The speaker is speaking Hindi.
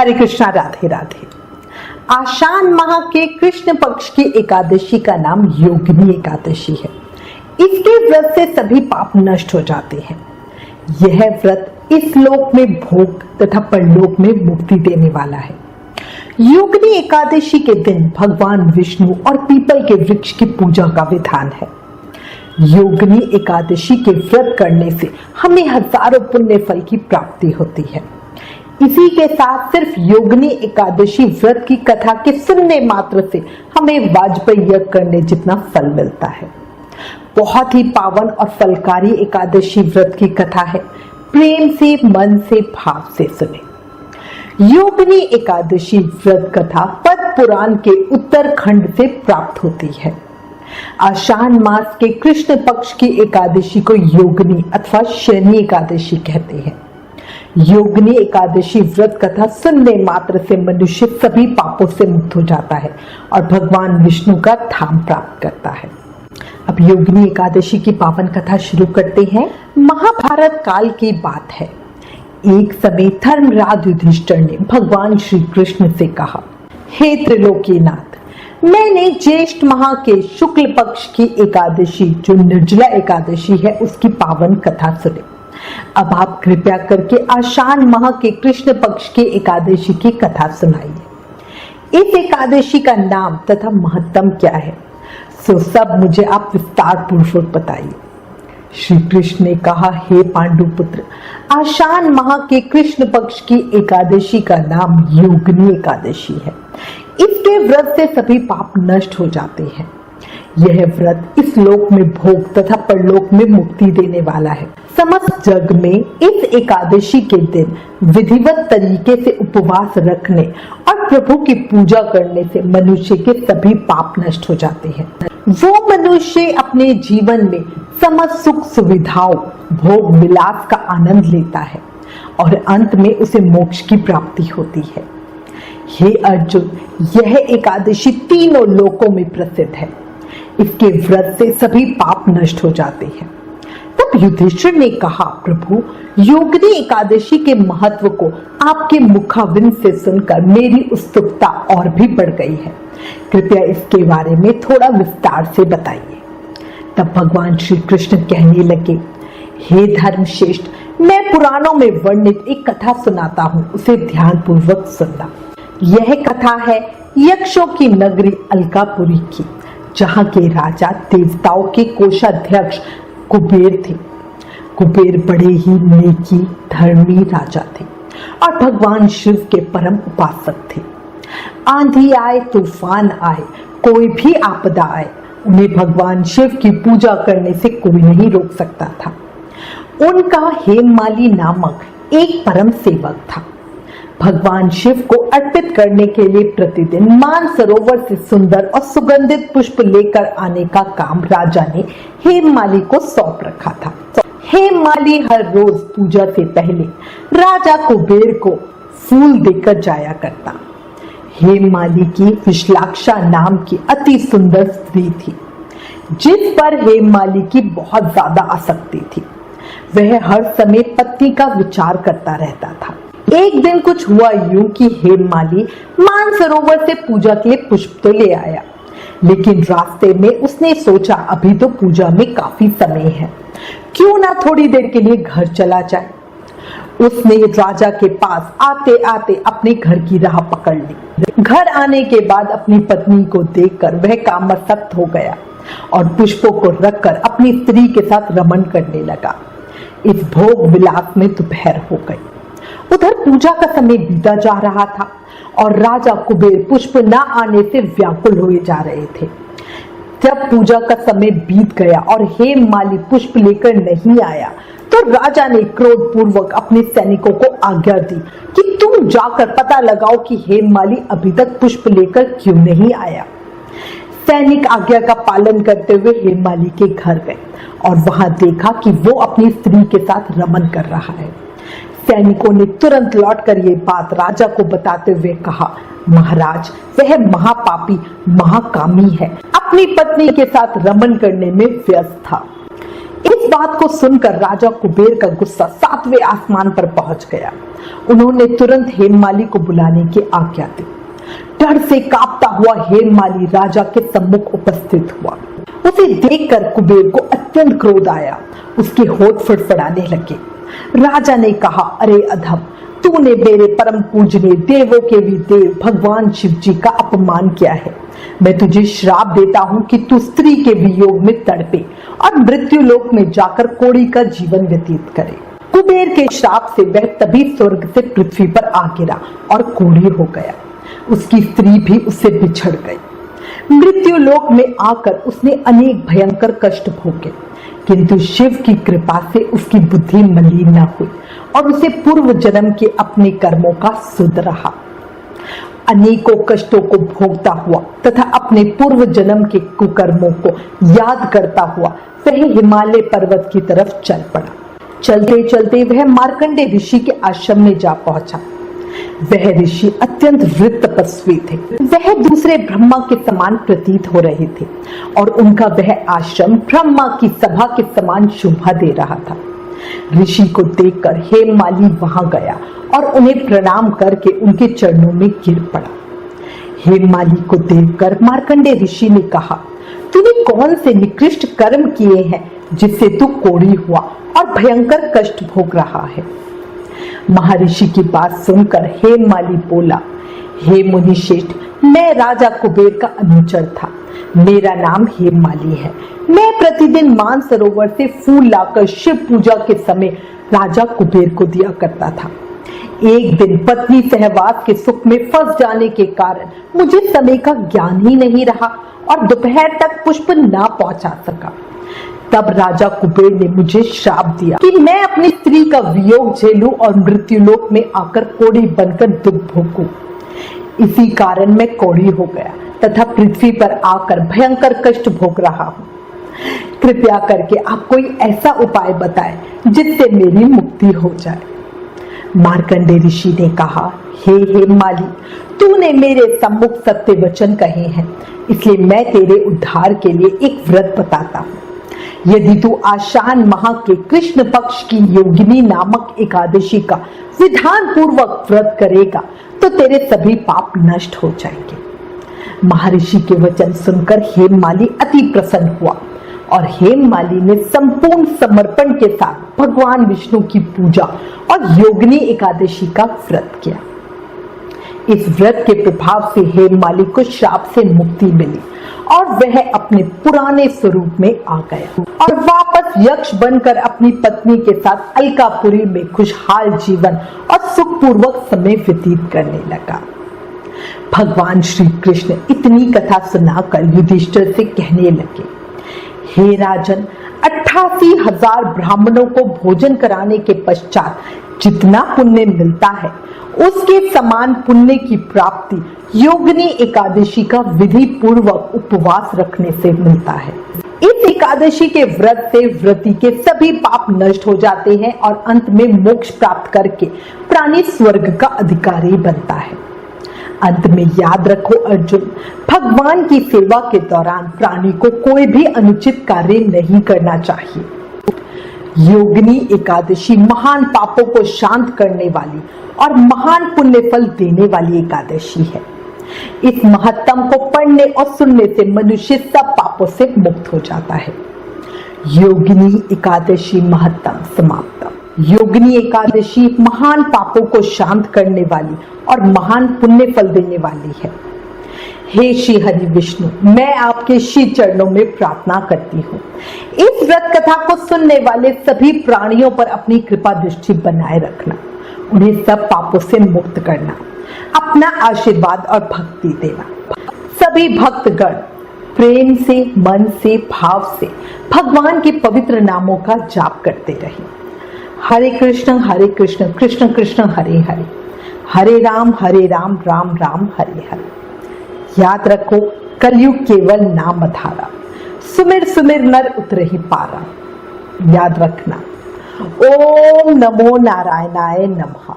हरे कृष्णा, राधे राधे। आषाढ़ माह के कृष्ण पक्ष की एकादशी का नाम योगिनी एकादशी है। इसके व्रत से सभी पाप नष्ट हो जाते हैं। यह व्रत इस लोक में भोग तथा परलोक में मुक्ति देने वाला है। योगिनी एकादशी के दिन भगवान विष्णु और पीपल के वृक्ष की पूजा का विधान है। योगिनी एकादशी के व्रत करने से हमें हजारों पुण्य फल की प्राप्ति होती है। इसी के साथ सिर्फ योगिनी एकादशी व्रत की कथा के सुनने मात्र से हमें वाजपेयी यज्ञ करने जितना फल मिलता है। बहुत ही पावन और फलकारी एकादशी व्रत की कथा है। प्रेम से, मन से, भाव से सुने। योगिनी एकादशी व्रत कथा पद्म पुराण के उत्तरखंड से प्राप्त होती है। आषाढ़ मास के कृष्ण पक्ष की एकादशी को योगिनी अथवा शनि एकादशी कहते हैं। योगिनी एकादशी व्रत कथा सुनने मात्र से मनुष्य सभी पापों से मुक्त हो जाता है और भगवान विष्णु का धाम प्राप्त करता है। अब योगिनी एकादशी की पावन कथा शुरू करते हैं। महाभारत काल की बात है। एक समय धर्मराज युधिष्ठिर ने भगवान श्री कृष्ण से कहा, हे त्रिलोकीनाथ, मैंने ज्येष्ठ माह के शुक्ल पक्ष की एकादशी जो निर्जला एकादशी है उसकी पावन कथा सुनी। अब आप कृपया करके आषाढ़ माह के कृष्ण पक्ष की एकादशी की कथा सुनाइए। इस एकादशी का नाम तथा महत्तम क्या है, सो सब मुझे आप विस्तार पूर्वक बताइए। श्री कृष्ण ने कहा, हे पांडुपुत्र, आषाढ़ माह के कृष्ण पक्ष की एकादशी का नाम योगिनी एकादशी है। इसके व्रत से सभी पाप नष्ट हो जाते हैं। यह व्रत इस लोक में भोग तथा परलोक में मुक्ति देने वाला है। समस्त जग में इस एकादशी के दिन विधिवत तरीके से उपवास रखने और प्रभु की पूजा करने से मनुष्य के सभी पाप नष्ट हो जाते हैं। वो मनुष्य अपने जीवन में समस्त सुख सुविधाओं, भोग विलास का आनंद लेता है और अंत में उसे मोक्ष की प्राप्ति होती है। हे अर्जुन, यह एकादशी तीनों लोकों में प्रसिद्ध है। इसके व्रत से सभी पाप नष्ट हो जाते हैं। तब युधिष्ठिर ने कहा, प्रभु, योगिनी एकादशी के महत्व को आपके मुखारविंद से सुनकर मेरी उत्सुकता और भी बढ़ गई है। कृपया इसके बारे में थोड़ा विस्तार से बताइए। तब भगवान श्री कृष्ण कहने लगे, हे धर्मश्रेष्ठ, मैं पुराणों में वर्णित एक कथा सुनाता हूँ, उसे ध्यान पूर्वक सुनना। यह कथा है यक्षों की नगरी अलकापुरी की, जहाँ के राजा देवताओं के कोषाध्यक्ष कुबेर थे। कुबेर बड़े ही नेकी धर्मी राजा थे और भगवान शिव के परम उपासक थे। आंधी आए, तूफान आए, कोई भी आपदा आए, उन्हें भगवान शिव की पूजा करने से कोई नहीं रोक सकता था। उनका हेममाली नामक एक परम सेवक था। भगवान शिव को अर्पित करने के लिए प्रतिदिन मानसरोवर से सुंदर और सुगंधित पुष्प लेकर आने का काम राजा ने हेममाली को सौंप रखा था। हेममाली हर रोज पूजा से पहले राजा कुबेर को फूल देकर जाया करता। हेममाली की विशालाक्षा नाम की अति सुंदर स्त्री थी, जिस पर हेममाली की बहुत ज्यादा आसक्ति थी। वह हर समय पत्नी का विचार करता रहता था। एक दिन कुछ हुआ यूं कि हेममाली मानसरोवर से पूजा के लिए पुष्प तो ले आया, लेकिन रास्ते में उसने सोचा अभी तो पूजा में काफी समय है, क्यों ना थोड़ी देर के लिए घर चला जाए। उसने राजा के पास आते आते अपने घर की राह पकड़ ली। घर आने के बाद अपनी पत्नी को देखकर वह कामासक्त हो गया और पुष्पों को रखकर अपनी स्त्री के साथ रमन करने लगा। इस भोग विलास में दोपहर हो गई। उधर पूजा का समय बीता जा रहा था और राजा कुबेर पुष्प न आने से व्याकुल हुए जा रहे थे। जब पूजा का समय बीत गया और हेममाली पुष्प लेकर नहीं आया, तो राजा ने क्रोध पूर्वक अपने सैनिकों को आज्ञा दी कि तुम जाकर पता लगाओ कि हेममाली अभी तक पुष्प लेकर क्यों नहीं आया। सैनिक आज्ञा का पालन करते हुए हेममाली के घर गए और वहां देखा कि वो अपनी स्त्री के साथ रमन कर रहा है। सैनिकों ने तुरंत लौटकर ये बात राजा को बताते हुए कहा, महाराज, वह महापापी महाकामी है, अपनी पत्नी के साथ रमन करने में व्यस्त था। इस बात को सुनकर राजा कुबेर का गुस्सा 7वें आसमान पर पहुंच गया। उन्होंने तुरंत हेममाली को बुलाने की आज्ञा दी। डर से कांपता हुआ हेममाली राजा के सम्मुख उपस्थित हुआ। उसे देखकर कुबेर को अत्यंत क्रोध आया। उसके होंठ फड़फड़ाने लगे। राजा ने कहा, अरे अधम, तूने मेरे परम पूजनीय देवों के भी देव भगवान शिव जी का अपमान किया है। मैं तुझे श्राप देता हूं कि तू स्त्री के वियोग में तड़पे और मृत्यु लोक में जाकर कोड़ी का जीवन व्यतीत करे। कुबेर के श्राप से वह तभी स्वर्ग से पृथ्वी पर आ गिरा और कोड़ी हो गया। उसकी स्त्री भी उससे बिछड़ गई। मृत्यु लोक में आकर उसने अनेक भयंकर कष्ट भोगे, किंतु शिव की कृपा से उसकी बुद्धि मलिन न हुई और उसे पूर्व जन्म के अपने कर्मों का सुध रहा। अनेकों कष्टों को भोगता हुआ तथा अपने पूर्व जन्म के कुकर्मों को याद करता हुआ वह हिमालय पर्वत की तरफ चल पड़ा। चलते चलते वह मार्कंडे ऋषि के आश्रम में जा पहुंचा। वह ऋषि अत्यंत वृत्त तपस्वी थे। वह दूसरे ब्रह्मा के समान प्रतीत हो रहे थे और उनका वह आश्रम ब्रह्मा की सभा के समान शोभा दे रहा था। ऋषि को देखकर हेममाली वहां गया और उन्हें प्रणाम करके उनके चरणों में गिर पड़ा। हेममाली को देखकर मार्कंडे ऋषि ने कहा, तूने कौन से निकृष्ट कर्म किए हैं जिससे तू कोढ़ी हुआ और भयंकर कष्ट भोग रहा है? महर्षि की बात सुनकर हेममाली बोला, हे मुनिश्रेष्ठ, मैं राजा कुबेर का अनुचर था। मेरा नाम हेममाली है। मैं प्रतिदिन मानसरोवर से फूल लाकर शिव पूजा के समय राजा कुबेर को दिया करता था। एक दिन पत्नी सहवास के सुख में फंस जाने के कारण मुझे समय का ज्ञान ही नहीं रहा और दोपहर तक पुष्प ना पहुंचा सका। तब राजा कुबेर ने मुझे श्राप दिया कि मैं अपनी स्त्री का वियोग झेलूं और मृत्युलोक में आकर कोढ़ी बनकर दुख भोगूं। इसी कारण मैं कोढ़ी हो गया तथा पृथ्वी पर आकर भयंकर कष्ट भोग रहा हूं। कृपया करके आप कोई ऐसा उपाय बताएं जिससे मेरी मुक्ति हो जाए। मार्कंडे ऋषि ने कहा, हे हेममाली, तूने मेरे सम्मुख सत्य वचन कहे हैं, इसलिए मैं तेरे उद्धार के लिए एक व्रत बताता हूँ। यदि तू आषाढ़ माह के कृष्ण पक्ष की योगिनी नामक एकादशी का विधान पूर्वक व्रत करेगा तो तेरे सभी पाप नष्ट हो जाएंगे। महर्षि के वचन सुनकर हेममाली अति प्रसन्न हुआ और हेममाली ने संपूर्ण समर्पण के साथ भगवान विष्णु की पूजा और योगिनी एकादशी का व्रत किया। इस व्रत के प्रभाव से हेममाली को श्राप से मुक्ति मिली और वह अपने पुराने स्वरूप में आ गया और वापस यक्ष बनकर अपनी पत्नी के साथ अलकापुरी में खुशहाल जीवन और सुखपूर्वक समय व्यतीत करने लगा। भगवान श्री कृष्ण इतनी कथा सुनाकर युधिष्ठिर से कहने लगे, हे राजन, 88,000 ब्राह्मणों को भोजन कराने के पश्चात जितना पुण्य मिलता है उसके समान पुण्य की प्राप्ति योगिनी एकादशी का विधि पूर्वक उपवास रखने से मिलता है। इस एकादशी के व्रत से व्रती के सभी पाप नष्ट हो जाते हैं और अंत में मोक्ष प्राप्त करके प्राणी स्वर्ग का अधिकारी बनता है। अंत में याद रखो अर्जुन, भगवान की सेवा के दौरान प्राणी को कोई भी अनुचित कार्य नहीं करना चाहिए। योगिनी एकादशी महान पापों को शांत करने वाली और महान पुण्य फल देने वाली एकादशी है। इस महत्तम को पढ़ने और सुनने से मनुष्य सब पापों से मुक्त हो जाता है। योगिनी एकादशी महत्तम समाप्त। योगिनी एकादशी महान पापों को शांत करने वाली और महान पुण्य फल देने वाली है। हे श्री हरि विष्णु, मैं आपके श्री चरणों में प्रार्थना करती हूँ, इस व्रत कथा को सुनने वाले सभी प्राणियों पर अपनी कृपा दृष्टि बनाए रखना, उन्हें सब पापों से मुक्त करना, अपना आशीर्वाद और भक्ति देना। सभी भक्तगण प्रेम से, मन से, भाव से भगवान के पवित्र नामों का जाप करते रहे। हरे कृष्ण कृष्ण कृष्ण हरे हरे, हरे राम राम राम हरे हरे। याद रखो, कलयुग केवल नाम आधारा, सुमिर सुमिर नर उतरहि पारा। याद रखना। ओम नमो नारायणाय नमः।